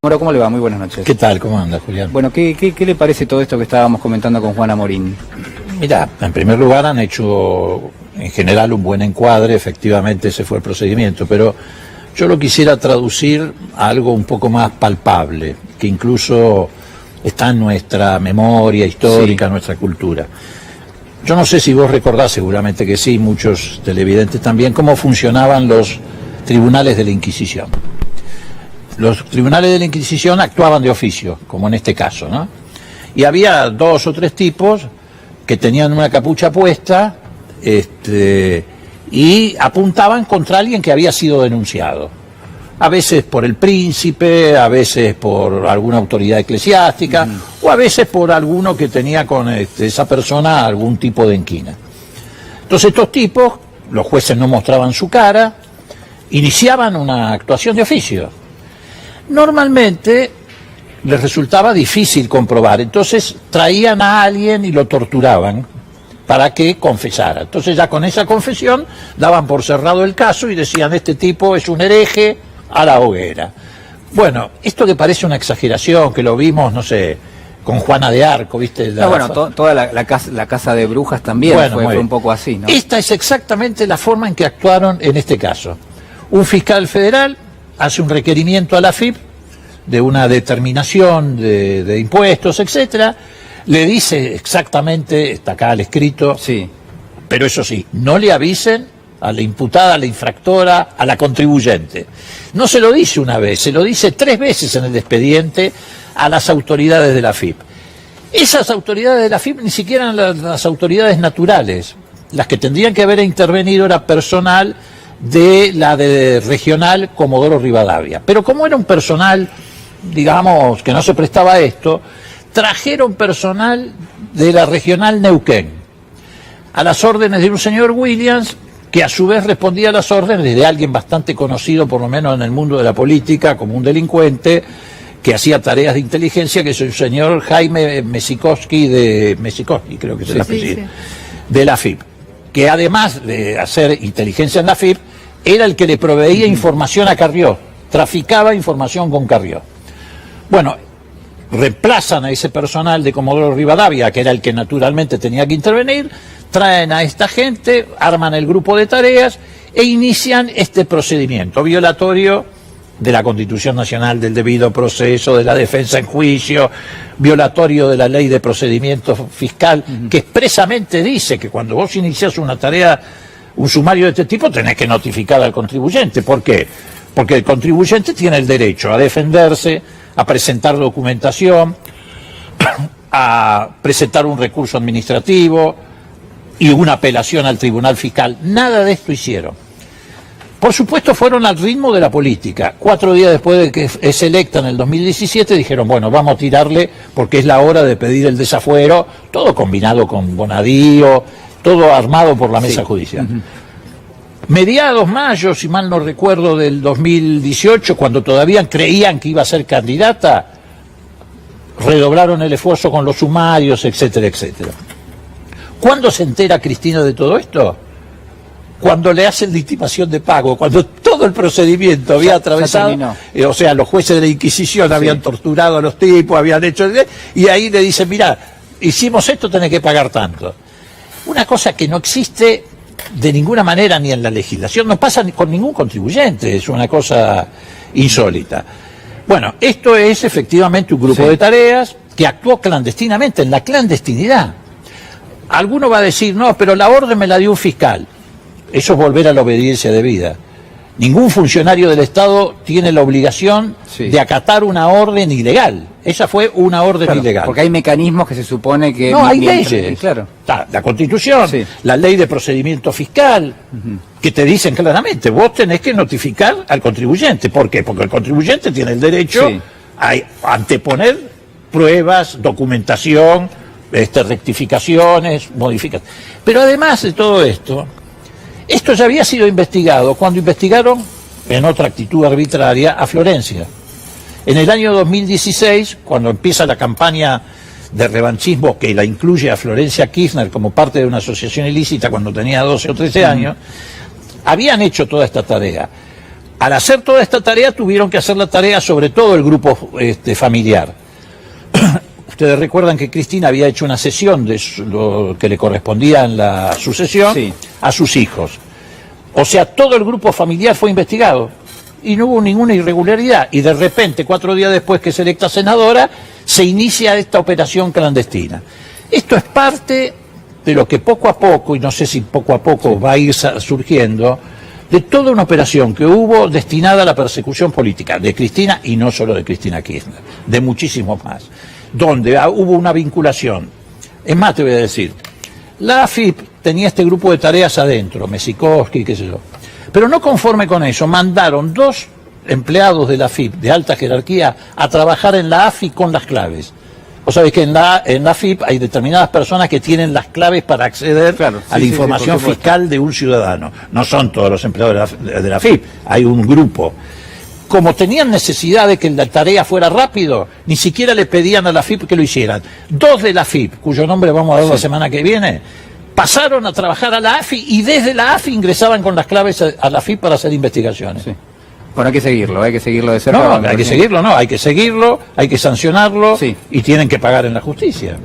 Moro, ¿cómo le va? Muy buenas noches. ¿Qué tal? ¿Cómo anda, Julián? Bueno, ¿qué le parece todo esto que estábamos comentando con Juana Morín? Mirá, en primer lugar han hecho en general un buen encuadre, efectivamente ese fue el procedimiento, pero yo lo quisiera traducir a algo un poco más palpable, que incluso está en nuestra memoria histórica, sí, nuestra cultura. Yo no sé si vos recordás, seguramente que sí, muchos televidentes también, cómo funcionaban los tribunales de la Inquisición. Los tribunales de la Inquisición actuaban de oficio, como en este caso, ¿no? Y había 2 o 3 tipos que tenían una capucha puesta y apuntaban contra alguien que había sido denunciado. A veces por el príncipe, a veces por alguna autoridad eclesiástica, o a veces por alguno que tenía con esa persona algún tipo de enquina. Entonces estos tipos, los jueces no mostraban su cara, iniciaban una actuación de oficio. Normalmente les resultaba difícil comprobar, entonces traían a alguien y lo torturaban para que confesara. Entonces ya con esa confesión daban por cerrado el caso y decían, este tipo es un hereje, a la hoguera. Bueno, esto que parece una exageración, que lo vimos, no sé, con Juana de Arco, ¿viste? Toda la casa de brujas también fue un poco así, ¿no? Esta es exactamente la forma en que actuaron en este caso. Un fiscal federal hace un requerimiento a la AFIP de una determinación de impuestos, etcétera, le dice exactamente, está acá el escrito, sí, pero eso sí, no le avisen a la imputada, a la infractora, a la contribuyente. No se lo dice una vez, se lo dice 3 veces en el expediente a las autoridades de la AFIP. Esas autoridades de la AFIP ni siquiera eran las autoridades naturales. Las que tendrían que haber intervenido era personal de la de regional Comodoro Rivadavia. Pero como era un personal, digamos, que no se prestaba a esto, trajeron personal de la regional Neuquén, a las órdenes de un señor Williams, que a su vez respondía a las órdenes de alguien bastante conocido, por lo menos en el mundo de la política, como un delincuente, que hacía tareas de inteligencia, que es el señor Jaime Mesikoski, creo que es el apellido, de la AFIP, que además de hacer inteligencia en la AFIP, era el que le proveía información a Carrió, traficaba información con Carrió. Bueno, reemplazan a ese personal de Comodoro Rivadavia, que era el que naturalmente tenía que intervenir, traen a esta gente, arman el grupo de tareas e inician este procedimiento violatorio de la Constitución Nacional, del debido proceso, de la defensa en juicio, violatorio de la ley de procedimiento fiscal, que expresamente dice que cuando vos iniciás una tarea, un sumario de este tipo, tenés que notificar al contribuyente. ¿Por qué? Porque el contribuyente tiene el derecho a defenderse, a presentar documentación, a presentar un recurso administrativo y una apelación al tribunal fiscal. Nada de esto hicieron. Por supuesto fueron al ritmo de la política. 4 días después de que es electa en el 2017 dijeron, bueno, vamos a tirarle porque es la hora de pedir el desafuero, todo combinado con Bonadío, todo armado por la mesa judicial. Mediados mayo, si mal no recuerdo, del 2018, cuando todavía creían que iba a ser candidata, redoblaron el esfuerzo con los sumarios, etcétera, etcétera. ¿Cuándo se entera Cristina de todo esto? Cuando le hacen la intimación de pago, cuando todo el procedimiento había atravesado, o sea, los jueces de la Inquisición habían torturado a los tipos, habían hecho, y ahí le dicen, mirá, hicimos esto, tenés que pagar tanto. Una cosa que no existe de ninguna manera ni en la legislación, no pasa con ningún contribuyente, es una cosa insólita. Bueno, esto es efectivamente un grupo de tareas que actuó clandestinamente, en la clandestinidad. Alguno va a decir, no, pero la orden me la dio un fiscal. Eso es volver a la obediencia debida. Ningún funcionario del Estado tiene la obligación de acatar una orden ilegal. Esa fue una orden ilegal. Porque hay mecanismos que se supone que... No, hay leyes. Claro. Está la Constitución, la ley de procedimiento fiscal, que te dicen claramente, vos tenés que notificar al contribuyente. ¿Por qué? Porque el contribuyente tiene el derecho a anteponer pruebas, documentación, rectificaciones, modificaciones. Pero además de todo esto, esto ya había sido investigado cuando investigaron, en otra actitud arbitraria, a Florencia. En el año 2016, cuando empieza la campaña de revanchismo que la incluye a Florencia Kirchner como parte de una asociación ilícita cuando tenía 12 o 13 años, habían hecho toda esta tarea. Al hacer toda esta tarea, tuvieron que hacer la tarea sobre todo el grupo familiar. Ustedes recuerdan que Cristina había hecho una cesión de lo que le correspondía en la sucesión a sus hijos. O sea, todo el grupo familiar fue investigado y no hubo ninguna irregularidad. Y de repente, 4 días después que es electa senadora, se inicia esta operación clandestina. Esto es parte de lo que poco a poco, y no sé si poco a poco va a ir surgiendo, de toda una operación que hubo destinada a la persecución política de Cristina, y no solo de Cristina Kirchner, de muchísimos más, donde hubo una vinculación. Es más, te voy a decir, la AFIP tenía este grupo de tareas adentro, Mesikoski, qué sé yo, pero no conforme con eso, mandaron 2 empleados de la AFIP de alta jerarquía a trabajar en la AFI con las claves. Vos sabés que en la AFIP hay determinadas personas que tienen las claves para acceder a la información fiscal de un ciudadano. No son todos los empleados de la AFIP, hay un grupo. Como tenían necesidad de que la tarea fuera rápido, ni siquiera le pedían a la AFIP que lo hicieran. 2 de la AFIP, cuyo nombre vamos a dar la semana que viene, pasaron a trabajar a la AFI y desde la AFI ingresaban con las claves a la AFIP para hacer investigaciones. Sí. Bueno, hay que seguirlo de cerca. No, hay que seguirlo, hay que sancionarlo y tienen que pagar en la justicia.